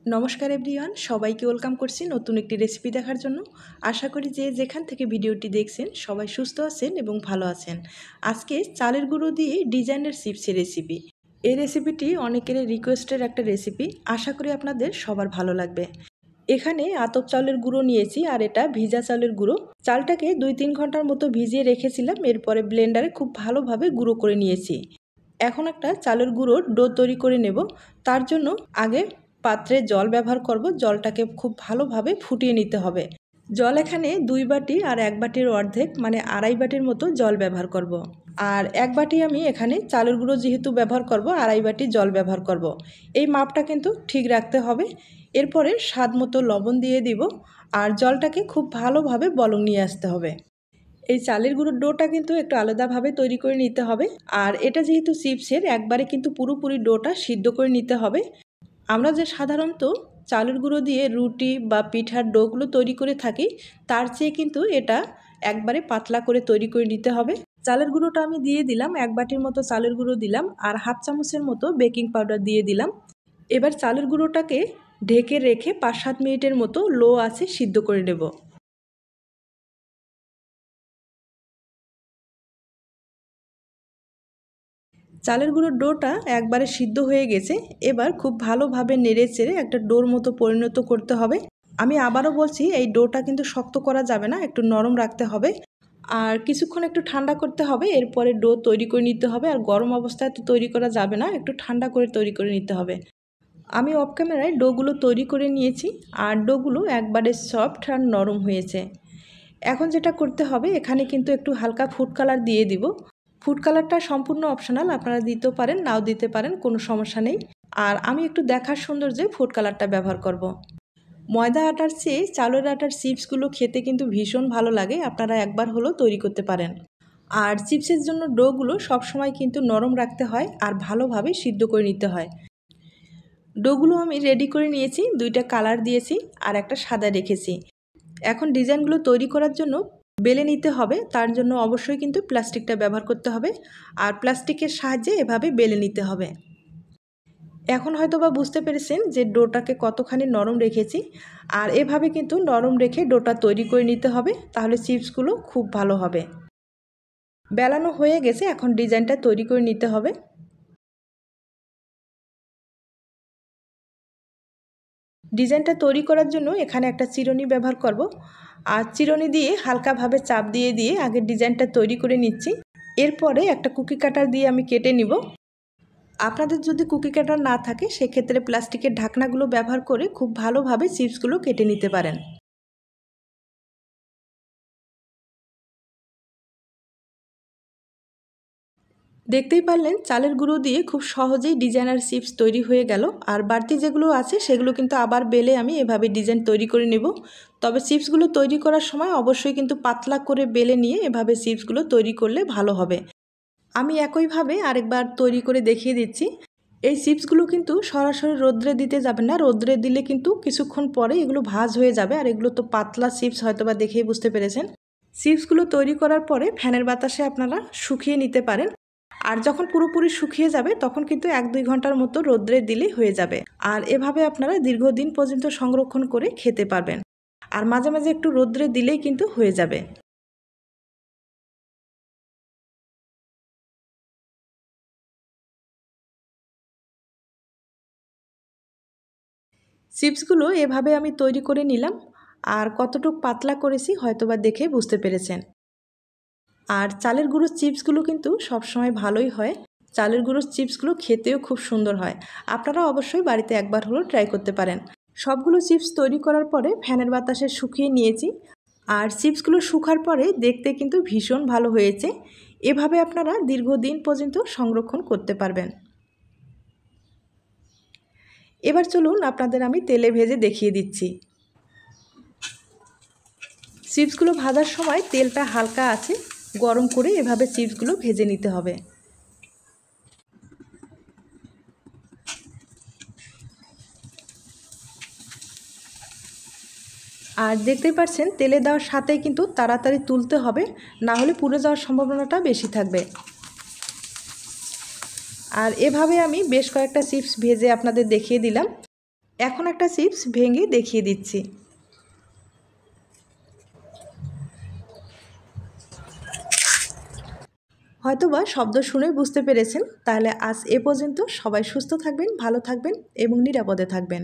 নমস্কার এভরিওয়ান, সবাইকে ওয়েলকাম করছি নতুন একটি রেসিপি দেখার জন্য। আশা করি যে যেখান থেকে ভিডিওটি দেখছেন সবাই সুস্থ আছেন এবং ভালো আছেন। আজকে চালের গুঁড়ো দিয়ে ডিজাইনের চিপসের রেসিপি। এই রেসিপিটি অনেকেরই রিকোয়েস্টের একটা রেসিপি। আশা করি আপনাদের সবার ভালো লাগবে। এখানে আতপ চালের গুঁড়ো নিয়েছি আর এটা ভিজা চালের গুঁড়ো। চালটাকে 2-3 ঘন্টার মতো ভিজিয়ে রেখেছিলাম, এরপরে ব্লেন্ডারে খুব ভালোভাবে গুঁড়ো করে নিয়েছি। এখন একটা চালের গুঁড়োর ডো তৈরি করে নেব। তার জন্য আগে পাত্রে জল ব্যবহার করব। জলটাকে খুব ভালোভাবে ফুটিয়ে নিতে হবে। জল এখানে 2 বাটি আর 1 বাটির অর্ধেক মানে 2.5 বাটির মতো জল ব্যবহার করব। আর 1 বাটি আমি এখানে চালের গুঁড়ো যেহেতু ব্যবহার করব, 2.5 বাটি জল ব্যবহার করব। এই মাপটা কিন্তু ঠিক রাখতে হবে। এরপরে স্বাদ মতো লবণ দিয়ে দিব আর জলটাকে খুব ভালোভাবে বলক নিয়ে আসতে হবে। এই চালের গুঁড়োর ডোটা কিন্তু একটু আলাদাভাবে তৈরি করে নিতে হবে। আর এটা যেহেতু চিপসের, একবারে কিন্তু পুরোপুরি ডোটা সিদ্ধ করে নিতে হবে। আমরা যে সাধারণত চালের গুঁড়ো দিয়ে রুটি বা পিঠার ডোগুলো তৈরি করে থাকি, তার চেয়ে কিন্তু এটা একবারে পাতলা করে তৈরি করে নিতে হবে। চালের গুঁড়োটা আমি দিয়ে দিলাম, 1 বাটির মতো চালের গুঁড়ো দিলাম আর হাফ চামচের মতো বেকিং পাউডার দিয়ে দিলাম। এবার চালের গুঁড়োটাকে ঢেকে রেখে 5-7 মিনিটের মতো লো আঁচে সিদ্ধ করে নেব। চালের গুঁড়োর ডোটা একবারে সিদ্ধ হয়ে গেছে। এবার খুব ভালোভাবে নেড়ে চেড়ে একটা ডোর মতো পরিণত করতে হবে। আমি আবারও বলছি, এই ডোটা কিন্তু শক্ত করা যাবে না, একটু নরম রাখতে হবে। আর কিছুক্ষণ একটু ঠান্ডা করতে হবে, এরপরে ডো তৈরি করে নিতে হবে। আর গরম অবস্থায় তো তৈরি করা যাবে না, একটু ঠান্ডা করে তৈরি করে নিতে হবে। আমি অফ ক্যামেরায় ডোগুলো তৈরি করে নিয়েছি আর ডোগুলো একবারে সফট আর নরম হয়েছে। এখন যেটা করতে হবে, এখানে কিন্তু একটু হালকা ফুড কালার দিয়ে দিব। ফুড কালারটা সম্পূর্ণ অপশনাল, আপনারা দিতেও পারেন নাও দিতে পারেন, কোনো সমস্যা নেই। আর আমি একটু দেখার সৌন্দর্যে ফুড কালারটা ব্যবহার করব। ময়দা আটার চেয়ে চালের আটার চিপসগুলো খেতে কিন্তু ভীষণ ভালো লাগে, আপনারা একবার হলেও তৈরি করতে পারেন। আর চিপসের জন্য ডোগুলো সবসময় কিন্তু নরম রাখতে হয় আর ভালোভাবে সিদ্ধ করে নিতে হয়। ডোগুলো আমি রেডি করে নিয়েছি, 2টা কালার দিয়েছি আর একটা সাদা রেখেছি। এখন ডিজাইনগুলো তৈরি করার জন্য বেলে নিতে হবে। তার জন্য অবশ্যই কিন্তু প্লাস্টিকটা ব্যবহার করতে হবে আর প্লাস্টিকের সাহায্যে এভাবে বেলে নিতে হবে। এখন হয়তো বা বুঝতে পেরেছেন যে ডোটাকে কতখানি নরম রেখেছি। আর এভাবে কিন্তু নরম রেখে ডোটা তৈরি করে নিতে হবে, তাহলে চিপসগুলো খুব ভালো হবে। বেলানো হয়ে গেছে, এখন ডিজাইনটা তৈরি করে নিতে হবে। ডিজাইনটা তৈরি করার জন্য এখানে একটা চিরুনি ব্যবহার করব। আর চিরুনি দিয়ে হালকাভাবে চাপ দিয়ে দিয়ে আগে ডিজাইনটা তৈরি করে নিচ্ছি। এরপরে একটা কুকি কাটার দিয়ে আমি কেটে নিব। আপনাদের যদি কুকি কাটার না থাকে, সেক্ষেত্রে প্লাস্টিকের ঢাকনাগুলো ব্যবহার করে খুব ভালোভাবে চিপসগুলো কেটে নিতে পারেন। দেখতেই পারলেন চালের গুঁড়ো দিয়ে খুব সহজেই ডিজাইনার চিপস তৈরি হয়ে গেল। আর বাড়তি যেগুলো আছে সেগুলো কিন্তু আবার বেলে আমি এভাবে ডিজাইন তৈরি করে নেব। তবে চিপসগুলো তৈরি করার সময় অবশ্যই কিন্তু পাতলা করে বেলে নিয়ে এভাবে চিপসগুলো তৈরি করলে ভালো হবে। আমি একইভাবে আরেকবার তৈরি করে দেখিয়ে দিচ্ছি। এই চিপসগুলো কিন্তু সরাসরি রোদ্রে দিতে যাবেন না, রোদ্রে দিলে কিন্তু কিছুক্ষণ পরে এগুলো ভাঁজ হয়ে যাবে। আর এগুলো তো পাতলা চিপস, হয়তো বা দেখেই বুঝতে পেরেছেন। চিপসগুলো তৈরি করার পরে ফ্যানের বাতাসে আপনারা শুকিয়ে নিতে পারেন। আর যখন পুরোপুরি শুকিয়ে যাবে তখন কিন্তু 1-2 ঘন্টার মতো রোদ্রে দিলেই হয়ে যাবে। আর এভাবে আপনারা দীর্ঘদিন পর্যন্ত সংরক্ষণ করে খেতে পারবেন। আর মাঝে মাঝে একটু রোদ্রে দিলেই কিন্তু হয়ে যাবে। চিপসগুলো এভাবে আমি তৈরি করে নিলাম। আর কতটুকু পাতলা করেছি হয়তোবা দেখে বুঝতে পেরেছেন। আর চালের গুঁড়োর চিপসগুলো কিন্তু সবসময় ভালোই হয়। চালের গুঁড়োর চিপসগুলো খেতেও খুব সুন্দর হয়। আপনারা অবশ্যই বাড়িতে একবার হলেও ট্রাই করতে পারেন। সবগুলো চিপস তৈরি করার পরে ফ্যানের বাতাসে শুকিয়ে নিয়েছি। আর চিপসগুলো শুকার পরে দেখতে কিন্তু ভীষণ ভালো হয়েছে। এভাবে আপনারা দীর্ঘদিন পর্যন্ত সংরক্ষণ করতে পারবেন। এবার চলুন আপনাদের আমি তেলে ভেজে দেখিয়ে দিচ্ছি। চিপসগুলো ভাজার সময় তেলটা হালকা আছে গরম করে এভাবে চিপসগুলো ভেজে নিতে হবে। আর দেখতেই পাচ্ছেন তেলে দেওয়ার সাথেই কিন্তু তাড়াতাড়ি তুলতে হবে, না হলে পুড়ে যাওয়ার সম্ভাবনাটা বেশি থাকবে। আর এভাবে আমি বেশ কয়েকটা চিপস ভেজে আপনাদের দেখিয়ে দিলাম। এখন একটা চিপস ভেঙে দেখিয়ে দিচ্ছি। হয়তোবা শব্দ শুনে বুঝতে পেরেছেন। তাহলে আজ এ পর্যন্ত। সবাই সুস্থ থাকবেন, ভালো থাকবেন এবং নিরাপদে থাকবেন।